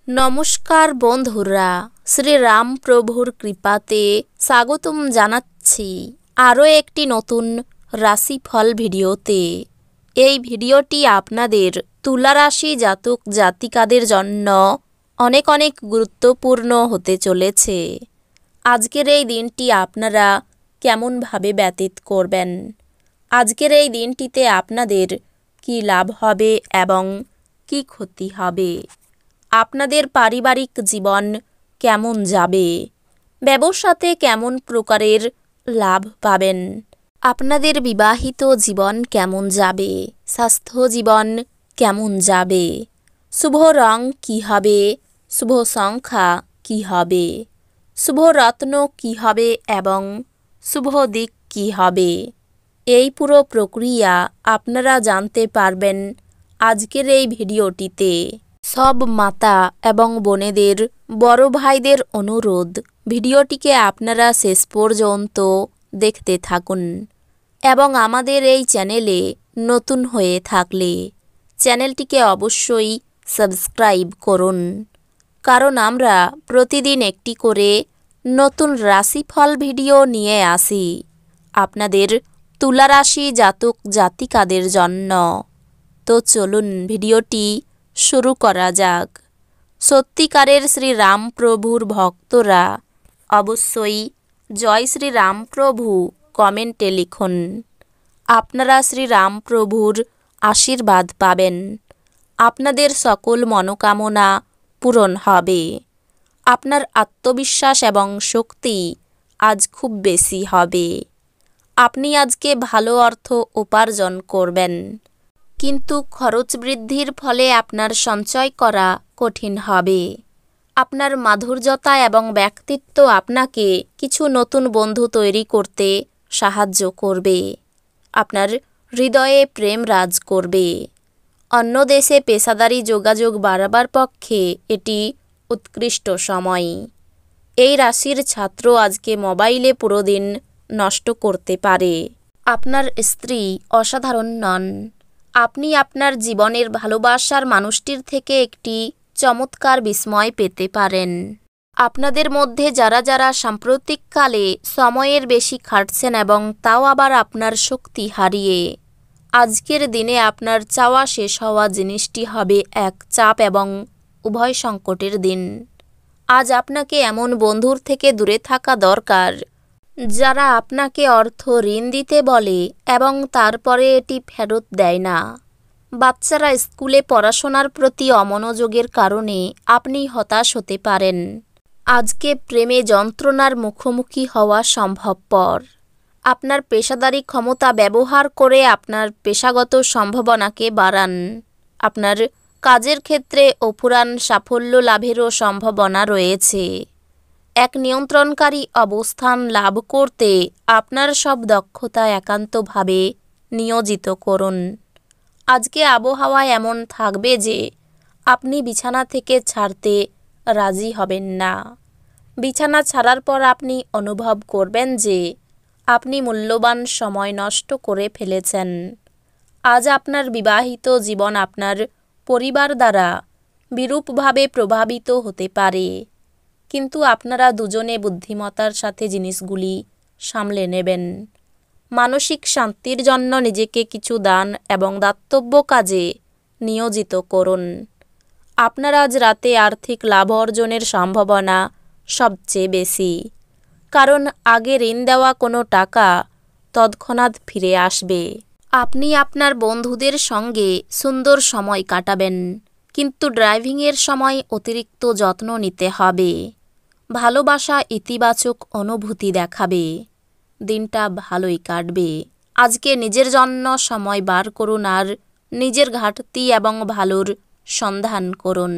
নমস্কার বন্ধুরা, শ্রীরাম প্রভুর কৃপাতে স্বাগতম জানাচ্ছি আরও একটি নতুন রাশিফল ভিডিওতে। এই ভিডিওটি আপনাদের তুলা রাশি জাতক জাতিকাদের জন্য অনেক অনেক গুরুত্বপূর্ণ হতে চলেছে। আজকের এই দিনটি আপনারা কেমনভাবে ব্যতীত করবেন, আজকের এই দিনটিতে আপনাদের কি লাভ হবে এবং কি ক্ষতি হবে, আপনাদের পারিবারিক জীবন কেমন যাবে, ব্যবসাতে কেমন প্রকারের লাভ পাবেন, আপনাদের বিবাহিত জীবন কেমন যাবে, স্বাস্থ্য জীবন কেমন যাবে, শুভ রং কী হবে, শুভ সংখ্যা কী হবে, শুভ রত্ন কী হবে এবং শুভ দিক কী হবে, এই পুরো প্রক্রিয়া আপনারা জানতে পারবেন আজকের এই ভিডিওটিতে। সব মাতা এবং বোনেদের, বড় ভাইদের অনুরোধ, ভিডিওটিকে আপনারা শেষ পর্যন্ত দেখতে থাকুন এবং আমাদের এই চ্যানেলে নতুন হয়ে থাকলে চ্যানেলটিকে অবশ্যই সাবস্ক্রাইব করুন, কারণ আমরা প্রতিদিন একটি করে নতুন রাশিফল ভিডিও নিয়ে আসি আপনাদের তুলা রাশি জাতক জাতিকাদের জন্য। তো চলুন ভিডিওটি শুরু করা যাক। সত্যিকারের শ্রীরাম প্রভুর ভক্তরা অবশ্যই জয় শ্রীরাম প্রভু কমেন্টে লিখুন। আপনারা শ্রীরাম প্রভুর আশীর্বাদ পাবেন, আপনাদের সকল মনোকামনা পূরণ হবে, আপনার আত্মবিশ্বাস এবং শক্তি আজ খুব বেশি হবে, আপনি আজকে ভালো অর্থ উপার্জন করবেন, কিন্তু খরচ বৃদ্ধির ফলে আপনার সঞ্চয় করা কঠিন হবে। আপনার মাধুর্যতা এবং ব্যক্তিত্ব আপনাকে কিছু নতুন বন্ধু তৈরি করতে সাহায্য করবে, আপনার হৃদয়ে প্রেম রাজ করবে। অন্য দেশে পেশাদারি যোগাযোগ বাড়াবার পক্ষে এটি উৎকৃষ্ট সময়। এই রাশির ছাত্র আজকে মোবাইলে পুরো দিন নষ্ট করতে পারে। আপনার স্ত্রী অসাধারণ নন, আপনি আপনার জীবনের ভালোবাসার মানুষটির থেকে একটি চমৎকার বিস্ময় পেতে পারেন। আপনাদের মধ্যে যারা যারা সাম্প্রতিককালে সময়ের বেশি খাটছেন এবং তাও আবার আপনার শক্তি হারিয়ে, আজকের দিনে আপনার চাওয়া শেষ হওয়া জিনিসটি হবে এক চাপ এবং উভয় সংকটের দিন। আজ আপনাকে এমন বন্ধুর থেকে দূরে থাকা দরকার যারা আপনাকে অর্থ ঋণ দিতে বলে এবং তারপরে এটি ফেরত দেয় না। বাচ্চারা স্কুলে পড়াশোনার প্রতি অমনোযোগের কারণে আপনি হতাশ হতে পারেন। আজকে প্রেমে যন্ত্রণার মুখোমুখি হওয়া সম্ভবপর। আপনার পেশাদারি ক্ষমতা ব্যবহার করে আপনার পেশাগত সম্ভাবনাকে বাড়ান। আপনার কাজের ক্ষেত্রে অফুরান সাফল্য লাভেরও সম্ভাবনা রয়েছে। এক নিয়ন্ত্রণকারী অবস্থান লাভ করতে আপনার সব দক্ষতা একান্তভাবে নিয়োজিত করুন। আজকে আবহাওয়া এমন থাকবে যে আপনি বিছানা থেকে ছাড়তে রাজি হবেন না। বিছানা ছাড়ার পর আপনি অনুভব করবেন যে আপনি মূল্যবান সময় নষ্ট করে ফেলেছেন। আজ আপনার বিবাহিত জীবন আপনার পরিবার দ্বারা বিরূপভাবে প্রভাবিত হতে পারে, কিন্তু আপনারা দুজনে বুদ্ধিমত্তার সাথে জিনিসগুলি সামলে নেবেন। মানসিক শান্তির জন্য নিজেকে কিছু দান এবং দাতব্য কাজে নিয়োজিত করুন। আপনার আজ রাতে আর্থিক লাভ অর্জনের সম্ভাবনা সবচেয়ে বেশি, কারণ আগে ঋণ দেওয়া কোনো টাকা তৎক্ষণাৎ ফিরে আসবে। আপনি আপনার বন্ধুদের সঙ্গে সুন্দর সময় কাটাবেন, কিন্তু ড্রাইভিংয়ের সময় অতিরিক্ত যত্ন নিতে হবে। ভালোবাসা ইতিবাচক অনুভূতি দেখাবে, দিনটা ভালোই কাটবে। আজকে নিজের জন্য সময় বার করুন আর নিজের ঘাটতি এবং ভালোর সন্ধান করুন।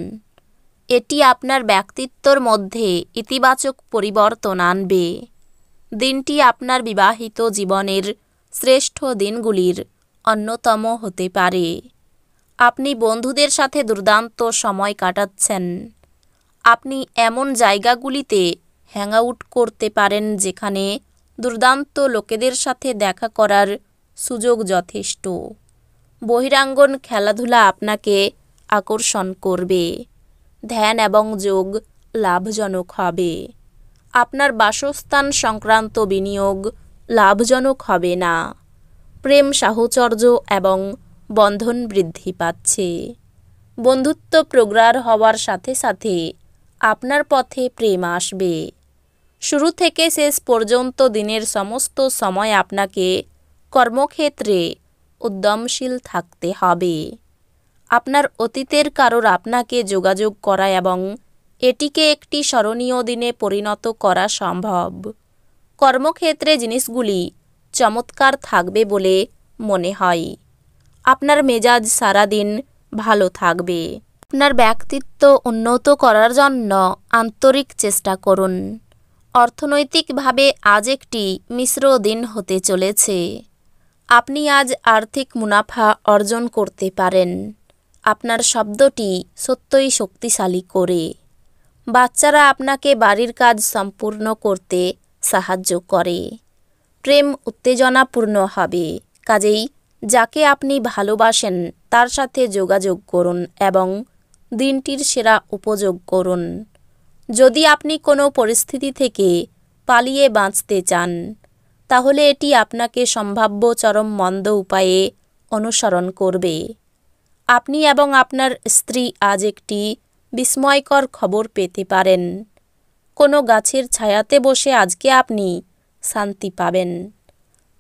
এটি আপনার ব্যক্তিত্বর মধ্যে ইতিবাচক পরিবর্তন আনবে। দিনটি আপনার বিবাহিত জীবনের শ্রেষ্ঠ দিনগুলির অন্যতম হতে পারে। আপনি বন্ধুদের সাথে দুর্দান্ত সময় কাটাচ্ছেন। আপনি এমন জায়গাগুলিতে হ্যাংআউট করতে পারেন যেখানে দুর্দান্ত লোকেদের সাথে দেখা করার সুযোগ যথেষ্ট। বহিরাঙ্গন খেলাধুলা আপনাকে আকর্ষণ করবে। ধ্যান এবং যোগ লাভজনক হবে। আপনার বাসস্থান সংক্রান্ত বিনিয়োগ লাভজনক হবে না। প্রেম সাহচর্য এবং বন্ধন বৃদ্ধি পাচ্ছে। বন্ধুত্ব প্রগাঢ় হওয়ার সাথে সাথে আপনার পথে প্রেম আসবে। শুরু থেকে শেষ পর্যন্ত দিনের সমস্ত সময় আপনাকে কর্মক্ষেত্রে উদ্যমশীল থাকতে হবে। আপনার অতীতের কারোর আপনাকে যোগাযোগ করা এবং এটিকে একটি স্মরণীয় দিনে পরিণত করা সম্ভব। কর্মক্ষেত্রে জিনিসগুলি চমৎকার থাকবে বলে মনে হয়। আপনার মেজাজ সারাদিন ভালো থাকবে। আপনার ব্যক্তিত্ব উন্নত করার জন্য আন্তরিক চেষ্টা করুন। অর্থনৈতিকভাবে আজ একটি মিশ্র দিন হতে চলেছে। আপনি আজ আর্থিক মুনাফা অর্জন করতে পারেন। আপনার শব্দটি সত্যই শক্তিশালী করে। বাচ্চারা আপনাকে বাড়ির কাজ সম্পূর্ণ করতে সাহায্য করে। প্রেম উত্তেজনাপূর্ণ হবে, কাজেই যাকে আপনি ভালোবাসেন তার সাথে যোগাযোগ করুন এবং দিনটির সেরা উপযোগ করুন। যদি আপনি কোনো পরিস্থিতি থেকে পালিয়ে বাঁচতে চান, তাহলে এটি আপনাকে সম্ভাব্য চরম মন্দ উপায়ে অনুসরণ করবে। আপনি এবং আপনার স্ত্রী আজ একটি বিস্ময়কর খবর পেতে পারেন। কোনো গাছের ছায়াতে বসে আজকে আপনি শান্তি পাবেন।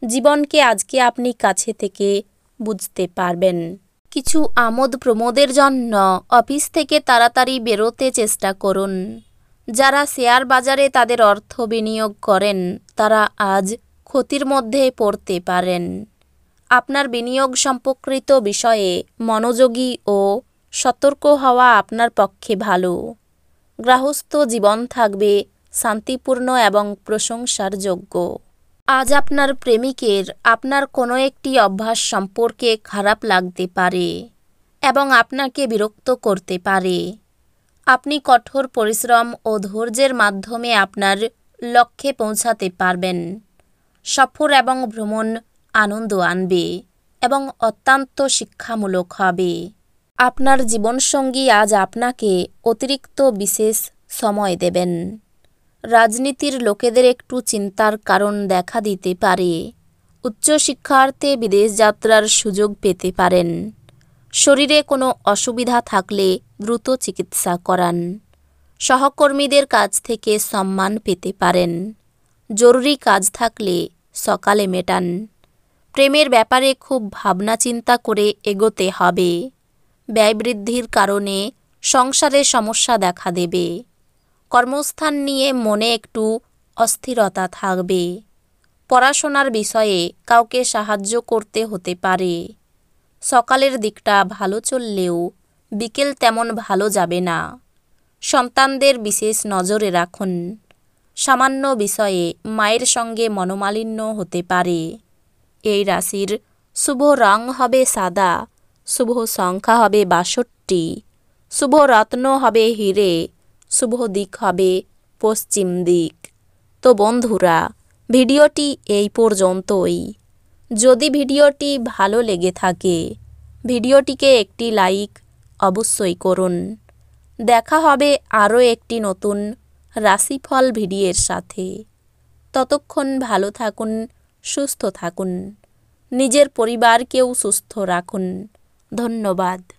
জীবনকে আজকে আপনি কাছে থেকে বুঝতে পারবেন। কিছু আমোদ প্রমোদের জন্য অফিস থেকে তাড়াতাড়ি বেরোতে চেষ্টা করুন। যারা শেয়ার বাজারে তাদের অর্থ বিনিয়োগ করেন তারা আজ ক্ষতির মধ্যে পড়তে পারেন। আপনার বিনিয়োগ সম্পর্কিত বিষয়ে মনোযোগী ও সতর্ক হওয়া আপনার পক্ষে ভালো। গৃহস্থ জীবন থাকবে শান্তিপূর্ণ এবং প্রশংসার যোগ্য। আজ আপনার প্রেমিকের আপনার কোনো একটি অভ্যাস সম্পর্কে খারাপ লাগতে পারে এবং আপনাকে বিরক্ত করতে পারে। আপনি কঠোর পরিশ্রম ও ধৈর্যের মাধ্যমে আপনার লক্ষ্যে পৌঁছাতে পারবেন। সফর এবং ভ্রমণ আনন্দ আনবে এবং অত্যন্ত শিক্ষামূলক হবে। আপনার জীবনসঙ্গী আজ আপনাকে অতিরিক্ত বিশেষ সময় দেবেন। রাজনীতির লোকেদের একটু চিন্তার কারণ দেখা দিতে পারে। উচ্চশিক্ষার্থে বিদেশ যাত্রার সুযোগ পেতে পারেন। শরীরে কোনো অসুবিধা থাকলে দ্রুত চিকিৎসা করান। সহকর্মীদের কাছ থেকে সম্মান পেতে পারেন। জরুরি কাজ থাকলে সকালে মেটান। প্রেমের ব্যাপারে খুব ভাবনা চিন্তা করে এগোতে হবে। ব্যয় বৃদ্ধির কারণে সংসারে সমস্যা দেখা দেবে। কর্মস্থান নিয়ে মনে একটু অস্থিরতা থাকবে। পড়াশোনার বিষয়ে কাউকে সাহায্য করতে হতে পারে। সকালের দিকটা ভালো চললেও বিকেল তেমন ভালো যাবে না। সন্তানদের বিশেষ নজরে রাখুন। সামান্য বিষয়ে মায়ের সঙ্গে মনোমালিন্য হতে পারে। এই রাশির শুভ রং হবে সাদা, শুভ সংখ্যা হবে ৬২, শুভ রত্ন হবে হিরে, শুভ দিক হবে পশ্চিম দিক। তো বন্ধুরা, ভিডিওটি এই পর্যন্তই। যদি ভিডিওটি ভালো লেগে থাকে ভিডিওটিকে একটি লাইক অবশ্যই করুন। দেখা হবে আরও একটি নতুন রাশিফল ভিডিওর সাথে। ততক্ষণ ভালো থাকুন, সুস্থ থাকুন, নিজের পরিবারকেও সুস্থ রাখুন। ধন্যবাদ।